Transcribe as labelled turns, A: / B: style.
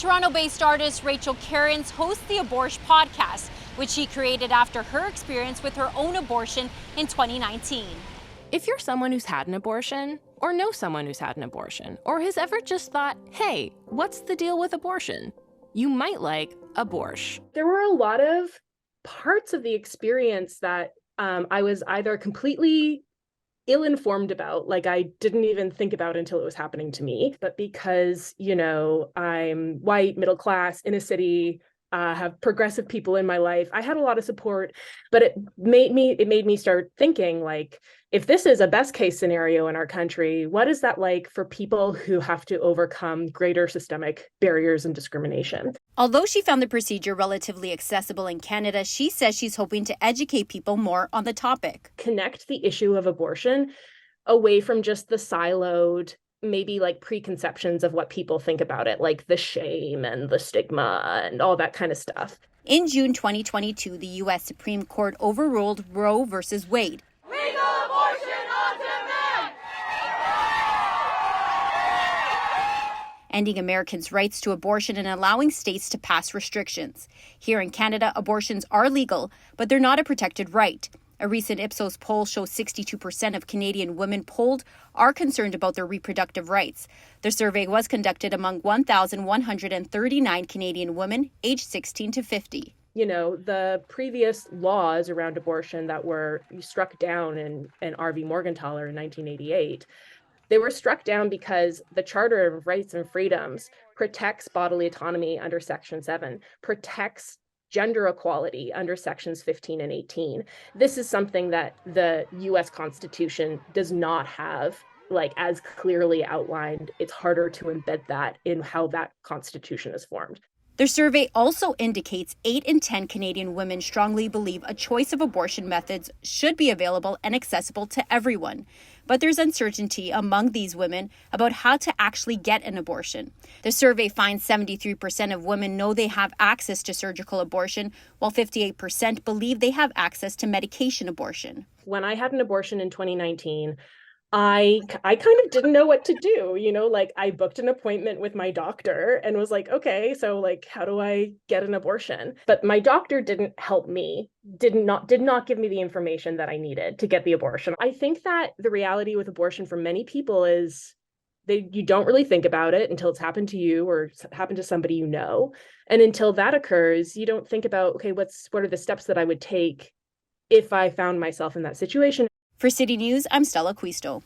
A: Toronto-based artist Rachel Cairns hosts the Abortion podcast, which she created after her experience with her own abortion in 2019.
B: If you're someone who's had an abortion, or know someone who's had an abortion, or has ever just thought, hey, what's the deal with abortion? You might like Abortion.
C: There were a lot of parts of the experience that I was either completely ill-informed about, like I didn't even think about until it was happening to me, but because, I'm white, middle class, in a city, have progressive people in my life, I had a lot of support, but it made me start thinking, like, if this is a best case scenario in our country, what is that like for people who have to overcome greater systemic barriers and discrimination?
A: Although she found the procedure relatively accessible in Canada, she says she's hoping to educate people more on the topic.
C: Connect the issue of abortion away from just the siloed, maybe like preconceptions of what people think about it, like the shame and the stigma and all that kind of stuff.
A: In June 2022, the U.S. Supreme Court overruled Roe v. Wade.
D: Legal abortion on demand!
A: Ending Americans' rights to abortion and allowing states to pass restrictions. Here in Canada, abortions are legal, but they're not a protected right. A recent Ipsos poll shows 62% of Canadian women polled are concerned about their reproductive rights. The survey was conducted among 1,139 Canadian women aged 16 to 50.
C: The previous laws around abortion that were struck down in R.V. Morgentaler in 1988, they were struck down because the Charter of Rights and Freedoms protects bodily autonomy under Section 7, protects gender equality under sections 15 and 18. This is something that the US Constitution does not have, like, as clearly outlined. It's harder to embed that in how that Constitution is formed.
A: The survey also indicates 8 in 10 Canadian women strongly believe a choice of abortion methods should be available and accessible to everyone. But there's uncertainty among these women about how to actually get an abortion. The survey finds 73% of women know they have access to surgical abortion, while 58% believe they have access to medication abortion.
C: When I had an abortion in 2019, I kind of didn't know what to do, I booked an appointment with my doctor and was like, okay, so like, how do I get an abortion? But my doctor didn't help me, did not give me the information that I needed to get the abortion. I think that the reality with abortion for many people is you don't really think about it until it's happened to you or happened to somebody you know. And until that occurs, you don't think about, okay, what are the steps that I would take if I found myself in that situation?
A: For CityNews, I'm Stella Acquisto.